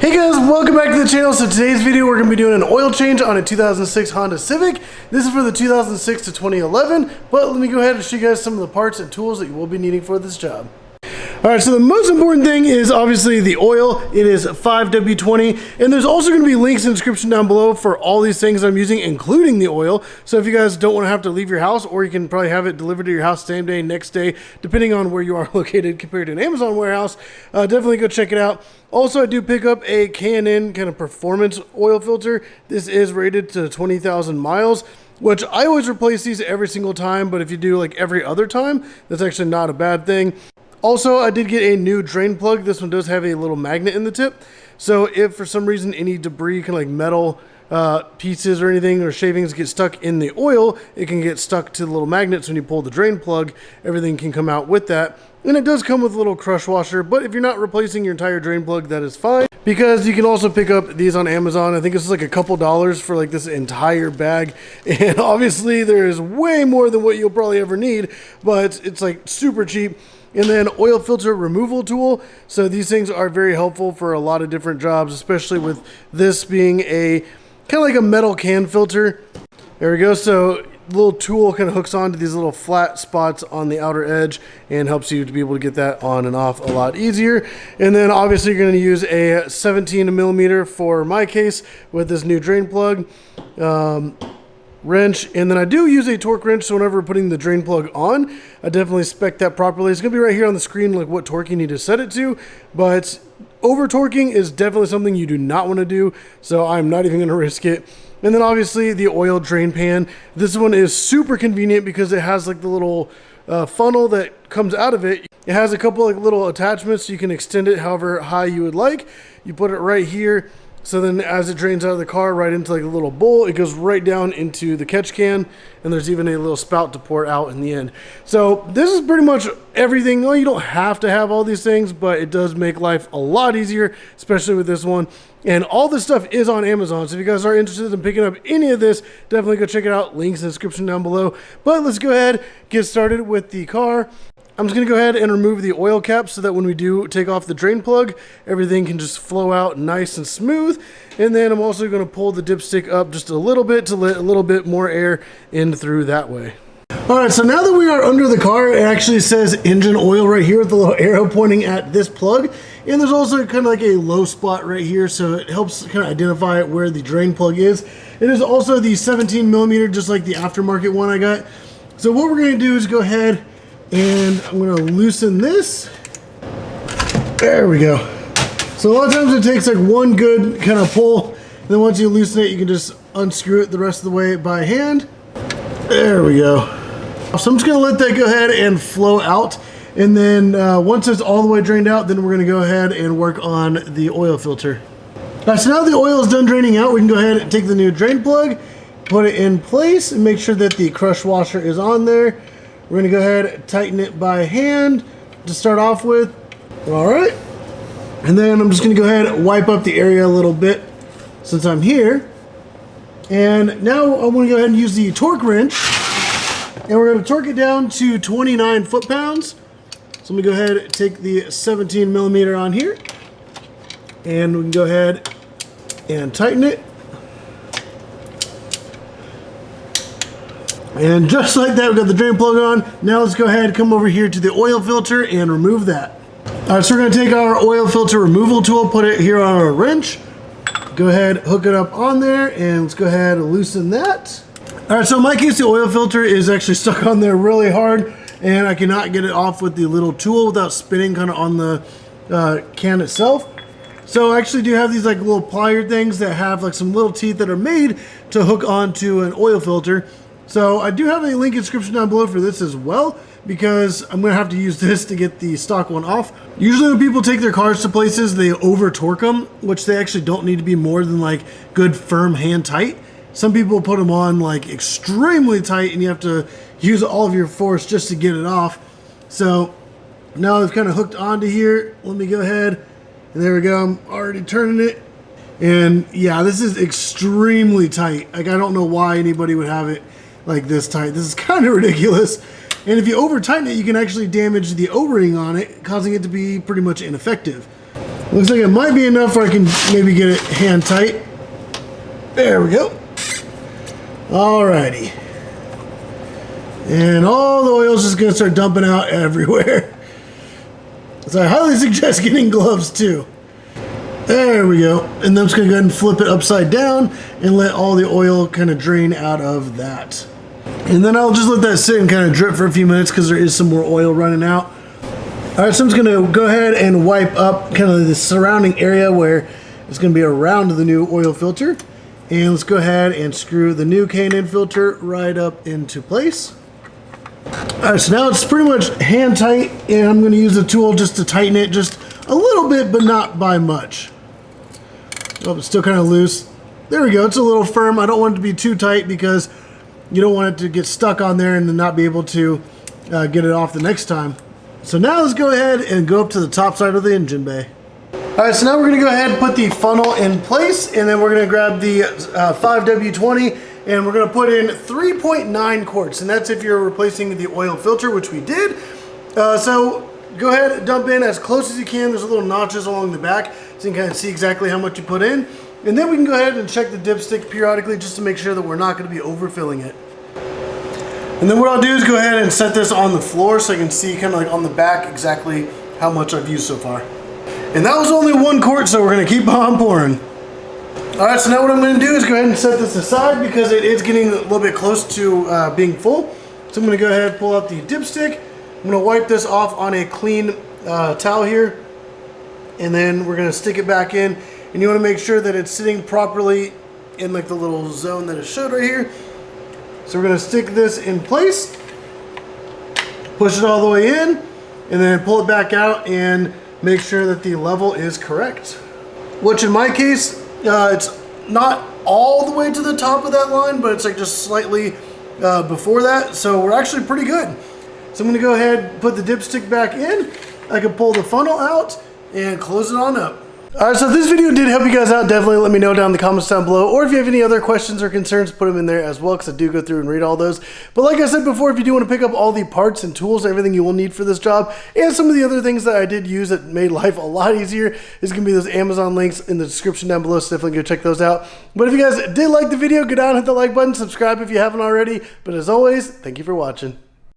Hey guys, welcome back to the channel. So today's video we're going to be doing an oil change on a 2006 Honda Civic. This is for the 2006 to 2011, but let me go ahead and show you guys some of the parts and tools that you will be needing for this job. Alright, so the most important thing is obviously the oil. It is 5W20, and there's also going to be links in the description down below for all these things I'm using, including the oil. So if you guys don't want to have to leave your house, or you can probably have it delivered to your house same day, next day, depending on where you are located compared to an Amazon warehouse, definitely go check it out. Also, I do pick up a K&N kind of performance oil filter. This is rated to 20,000 miles. Which I always replace these every single time, but if you do like every other time, that's actually not a bad thing. Also, I did get a new drain plug. This one does have a little magnet in the tip. So if for some reason any debris, kind of like metal pieces or anything or shavings get stuck in the oil, it can get stuck to the little magnets. When you pull the drain plug, everything can come out with that. And it does come with a little crush washer, but if you're not replacing your entire drain plug, that is fine. Because you can also pick up these on Amazon. I think it's like a couple dollars for like this entire bag. And obviously there is way more than what you'll probably ever need, but it's like super cheap. And then oil filter removal tool. So these things are very helpful for a lot of different jobs, especially with this being a kind of like a metal can filter. There we go. So little tool kind of hooks onto these little flat spots on the outer edge and helps you to be able to get that on and off a lot easier. And then obviously you're going to use a 17 millimeter for my case with this new drain plug. Wrench, and then I do use a torque wrench, so whenever we're putting the drain plug on, I definitely spec that properly. It's going to be right here on the screen, like what torque you need to set it to, but over torquing is definitely something you do not want to do, so I'm not even going to risk it. And then obviously the oil drain pan. This one is super convenient because it has like the little funnel that comes out of it. It has a couple like little attachments, so you can extend it however high you would like. You put it right here. So then as it drains out of the car right into like a little bowl, it goes right down into the catch can, and there's even a little spout to pour out in the end. So this is pretty much everything. Well, you don't have to have all these things, but it does make life a lot easier, especially with this one. And all this stuff is on Amazon. So if you guys are interested in picking up any of this, definitely go check it out. Links in the description down below. But let's go ahead, get started with the car. I'm just going to go ahead and remove the oil cap so that when we do take off the drain plug, everything can just flow out nice and smooth. And then I'm also going to pull the dipstick up just a little bit to let a little bit more air in through that way. All right, so now that we are under the car, it actually says engine oil right here with the little arrow pointing at this plug. And there's also kind of like a low spot right here, so it helps kind of identify where the drain plug is. It is also the 17 millimeter, just like the aftermarket one I got. So what we're going to do is go ahead and I'm going to loosen this. There we go. So a lot of times it takes like one good kind of pull. And then once you loosen it, you can just unscrew it the rest of the way by hand. There we go. So I'm just going to let that go ahead and flow out. And then once it's all the way drained out, then we're going to go ahead and work on the oil filter. All right, so now the oil is done draining out, we can go ahead and take the new drain plug, put it in place, and make sure that the crush washer is on there. We're going to go ahead and tighten it by hand to start off with. All right. And then I'm just going to go ahead and wipe up the area a little bit since I'm here. And now I want to go ahead and use the torque wrench. And we're going to torque it down to 29 foot-pounds. So let me go ahead and take the 17 millimeter on here. And we can go ahead and tighten it. And just like that, we got the drain plug on. Now let's go ahead and come over here to the oil filter and remove that. All right, so we're going to take our oil filter removal tool, put it here on our wrench. Go ahead, hook it up on there, and let's go ahead and loosen that. All right, so in my case, the oil filter is actually stuck on there really hard, and I cannot get it off with the little tool without spinning kind of on the can itself. So I actually do have these like little plier things that have like some little teeth that are made to hook onto an oil filter. So I do have a link in the description down below for this as well, because I'm going to have to use this to get the stock one off. Usually when people take their cars to places, they over torque them, which they actually don't need to be more than like good firm hand tight. Some people put them on like extremely tight and you have to use all of your force just to get it off. So now I've kind of hooked onto here. Let me go ahead, and there we go. I'm already turning it. And yeah, this is extremely tight. Like I don't know why anybody would have it like this tight. This is kind of ridiculous. And if you over tighten it, you can actually damage the O-ring on it, causing it to be pretty much ineffective. Looks like it might be enough where I can maybe get it hand tight. There we go. Alrighty. And all the oil's just gonna start dumping out everywhere. So I highly suggest getting gloves too. There we go. And then I'm just gonna go ahead and flip it upside down and let all the oil kind of drain out of that. And then I'll just let that sit and kind of drip for a few minutes because there is some more oil running out. All right, so I'm just gonna go ahead and wipe up kind of the surrounding area where it's gonna be around the new oil filter. And let's go ahead and screw the new K&N filter right up into place. All right, so now it's pretty much hand tight, and I'm gonna use the tool just to tighten it just a little bit, but not by much. Oh, it's still kind of loose. There we go, it's a little firm. I don't want it to be too tight because you don't want it to get stuck on there and then not be able to get it off the next time. So now let's go ahead and go up to the top side of the engine bay. All right, so now we're gonna go ahead and put the funnel in place, and then we're gonna grab the 5W20 and we're gonna put in 3.9 quarts, and that's if you're replacing the oil filter, which we did. So go ahead and dump in as close as you can. There's a little notches along the back, so you can kind of see exactly how much you put in. And then we can go ahead and check the dipstick periodically just to make sure that we're not gonna be overfilling it. And then what I'll do is go ahead and set this on the floor so I can see kind of like on the back exactly how much I've used so far. And that was only 1 quart, so we're gonna keep on pouring. All right, so now what I'm gonna do is go ahead and set this aside because it is getting a little bit close to being full. So I'm gonna go ahead and pull out the dipstick. I'm gonna wipe this off on a clean towel here. And then we're gonna stick it back in. And you wanna make sure that it's sitting properly in like the little zone that it showed right here. So we're gonna stick this in place, push it all the way in, and then pull it back out and make sure that the level is correct. Which in my case, it's not all the way to the top of that line, but it's like just slightly before that. So we're actually pretty good. So I'm gonna go ahead and put the dipstick back in. I can pull the funnel out and close it on up. All right, so if this video did help you guys out, definitely let me know down in the comments down below. Or if you have any other questions or concerns, put them in there as well, because I do go through and read all those. But like I said before, if you do want to pick up all the parts and tools, everything you will need for this job, and some of the other things that I did use that made life a lot easier, is going to be those Amazon links in the description down below, so definitely go check those out. But if you guys did like the video, go down and hit the like button, subscribe if you haven't already. But as always, thank you for watching.